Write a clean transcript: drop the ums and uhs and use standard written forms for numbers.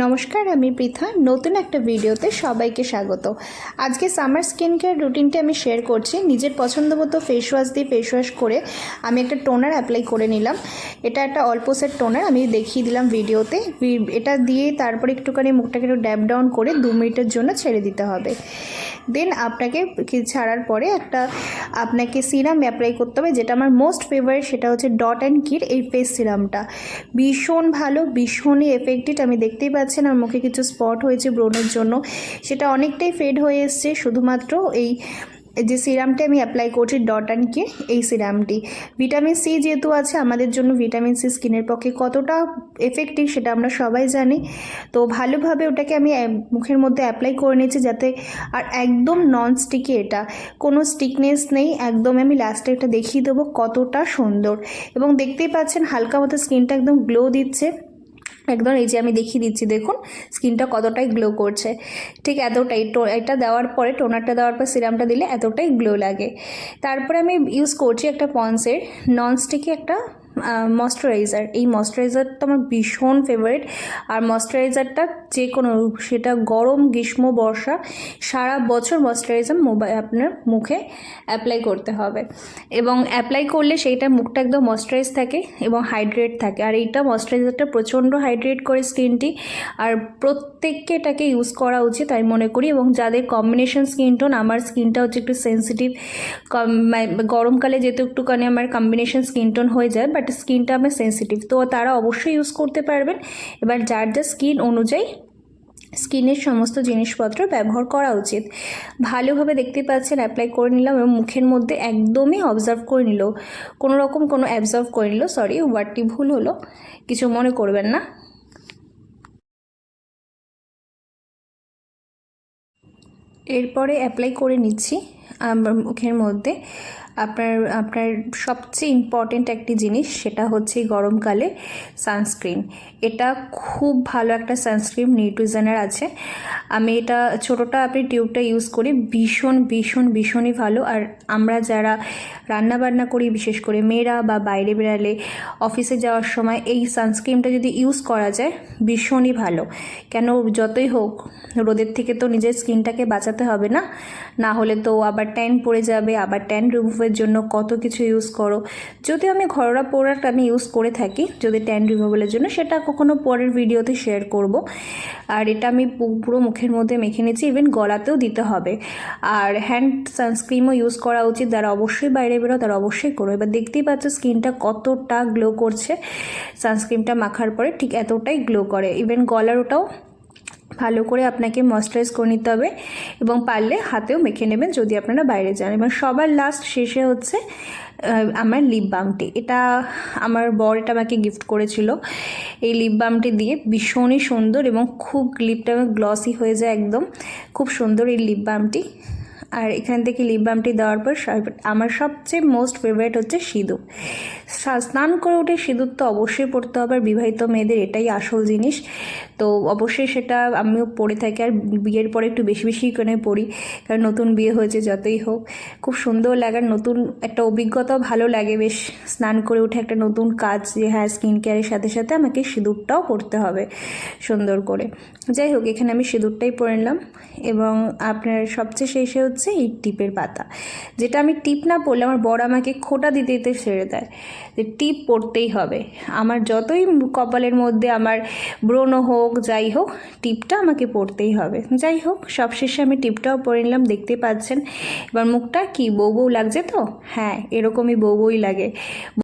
নমস্কার, আমি পৃথা। নতুন একটা ভিডিওতে সবাইকে স্বাগত। আজকে সামার স্কিন কেয়ার রুটিনটা আমি শেয়ার করছি। নিজের পছন্দ মতো ফেস ওয়াশ দিয়ে ফেস ওয়াশ করে আমি একটা টোনার অ্যাপ্লাই করে নিলাম। এটা একটা অল্প সেট টোনার, আমি দেখিয়ে দিলাম ভিডিওতে। এটা দিয়ে তারপরে একটুখানি মুখটাকে একটু ড্যাপ ডাউন করে 2 মিনিটের জন্য ছেড়ে দিতে হবে। দেন আপনাকে ছাড়ার পরে আপনাকে সিরাম অ্যাপ্লাই করতে হবে, যেটা আমার মোস্ট ফেভারিট, সেটা হচ্ছে ডট অ্যান্ড কির এই ফেস সিরামটা। ভীষণ ভালো, ভীষণই এফেক্টিভ। আমি দেখতেই পাচ্ছেন আমার মুখে কিছু স্পট হয়েছে ব্রণের জন্য, সেটা অনেকটাই ফেড হয়ে এসছে শুধুমাত্র এই যে সিরামটা আমি অ্যাপ্লাই করছি, ডট অ্যান্ড কির এই সিরামটি। ভিটামিন সি যেহেতু আছে, আমাদের জন্য ভিটামিন সি স্কিনের পক্ষে কতটা এফেক্টিভ সেটা আমরা সবাই জানি। তো ভালোভাবে ওটাকে আমি মুখের মধ্যে অ্যাপ্লাই করে নিয়েছি, যাতে আর একদম নন স্টিকি, এটা কোনো স্টিকনেস নেই একদম। আমি লাস্টে এটা দেখিয়ে দেবো কতটা সুন্দর, এবং দেখতেই পাচ্ছেন হালকা মতো স্কিনটা একদম গ্লো দিচ্ছে একদম। এই যে আমি দেখিয়ে দিচ্ছি, দেখুন স্কিনটা কতটাই গ্লো করছে, ঠিক এতটাই। এটা দেওয়ার পরে, টোনারটা দেওয়ার পর সিরামটা দিলে এতটাই গ্লো লাগে। তারপরে আমি ইউজ করছি একটা পন্সের ননস্টিকি একটা ময়শ্চারাইজার। এই ময়শ্চারাইজারটা আমার ভীষণ ফেভারিট। আর ময়শ্চারাইজারটা যে কোনো, সেটা গরম, গ্রীষ্ম, বর্ষা, সারা বছর ময়শ্চারাইজার আপনার মুখে অ্যাপ্লাই করতে হবে, এবং অ্যাপ্লাই করলে সেইটা মুখটা একদম ময়শ্চারাইজ থাকে এবং হাইড্রেট থাকে। আর এইটা ময়শ্চারাইজারটা প্রচণ্ড হাইড্রেট করে স্কিনটি, আর প্রত্যেককে এটাকে ইউজ করা উচিত আমি মনে করি। এবং যাদের কম্বিনেশন স্কিন টোন, আমার স্কিনটা হচ্ছে একটু সেন্সিটিভ, গরমকালে যেহেতু একটুখানি আমার কম্বিনেশন স্কিন টোন হয়ে যায়, বাট স্কিনটা আমার সেন্সিটিভ, তো তারা অবশ্যই ইউজ করতে পারবেন। এবার যার যা স্কিন অনুযায়ী স্কিনের সমস্ত জিনিসপত্র ব্যবহার করা উচিত। ভালোভাবে দেখতে পাচ্ছেন অ্যাপ্লাই করে নিলাম, এবং মুখের মধ্যে একদমই অবজার্ভ করে নিল, কোনো রকম কোনো অ্যাবজর্ভ করে নিল। সরি, ওয়ার্ডটি ভুল হলো, কিছু মনে করবেন না। এরপরে অ্যাপ্লাই করে নিচ্ছি আমার মুখের মধ্যে আপনার সবচেয়ে ইম্পর্টেন্ট একটি জিনিস, সেটা হচ্ছে গরমকালে সানস্ক্রিন। এটা খুব ভালো একটা সানস্ক্রিন নিউট্রিজেনের আছে। আমি এটা ছোটোটা, আপনি টিউবটা ইউজ করি, ভীষণই ভালো। আর আমরা যারা রান্না বান্না করি, বিশেষ করে মেয়েরা, বা বাইরে বেরালে, অফিসে যাওয়ার সময় এই সানস্ক্রিনটা যদি ইউজ করা যায় ভীষণই ভালো। কেন, যতই হোক রোদের থেকে তো নিজের স্কিনটাকে বাঁচাতে হবে না, না হলে তো আবার ট্যান পড়ে যাবে। আবার ট্যান রিমুভের জন্য কত কিছু ইউজ করো। যদিও আমি ঘরোয়া প্রোডাক্ট আমি ইউজ করে থাকি যদি ট্যান রিমুভালের জন্য, সেটা কখনো পরের ভিডিওতে শেয়ার করব। আর এটা আমি পুরো মুখের মধ্যে মেখে নিয়েছি, ইভেন গলাতেও দিতে হবে। আর হ্যান্ড সানস্ক্রিনও ইউজ করা উচিত, যারা অবশ্যই বাইরে বেরো তারা অবশ্যই করো। এবার দেখতেই পাচ্ছ স্কিনটা কতটা গ্লো করছে, সানস্ক্রিনটা মাখার পরে ঠিক এতটাই গ্লো করে। ইভেন গলার ওটাও ভালো করে আপনাকে ময়শ্চারাইজ করে নিতে হবে, এবং পারলে হাতেও মেখে নেবেন যদি আপনারা বাইরে যান। এবং সবার লাস্ট শেষে হচ্ছে আমার লিপ বামটি। এটা আমার বর এটা আমাকে গিফট করেছিল। এই লিপ বামটি দিয়ে ভীষণই সুন্দর, এবং খুব লিপটা গ্লসি হয়ে যায় একদম, খুব সুন্দর এই লিপ বামটি। আর এখান থেকে লিপ বামটি দেওয়ার পর আমার সবচেয়ে মোস্ট ফেভারিট হচ্ছে সিঁদুর। স্নান করে উঠে সিঁদুর তো অবশ্যই পড়তে হবে, বিবাহিত মেয়েদের এটাই আসল জিনিস। তো অবশ্যই সেটা আমিও পরে থাকি, আর বিয়ের পরে একটু বেশি করে পড়ি, কারণ নতুন বিয়ে হয়েছে। যতই হোক খুব সুন্দর লাগার, নতুন একটা অভিজ্ঞতাও ভালো লাগে বেশ। স্নান করে উঠে একটা নতুন কাজ, যে হ্যাঁ স্কিন কেয়ারের সাথে সাথে আমাকে সিঁদুরটাও পরতে হবে সুন্দর করে। যাই হোক, এখানে আমি সিঁদুরটাই পরে নিলাম। এবং আপনার সবচেয়ে শেষে হচ্ছে এই টিপের পাতা, যেটা আমি টিপ না পরলে আমার বড় আমাকে খোঁটা দিতে দিতে ছেড়ে দেয়, যে টিপ পরতেই হবে। আমার যতই কপালের মধ্যে আমার ব্রণ হোক, যাই হোক, টিপটা আমাকে পরতেই হবে। যাই হোক, সবশেষে আমি টিপটাও পরে নিলাম, দেখতে পাচ্ছেন। এবার মুখটা কি বউ লাগছে তো? হ্যাঁ, এরকমই বউই লাগে।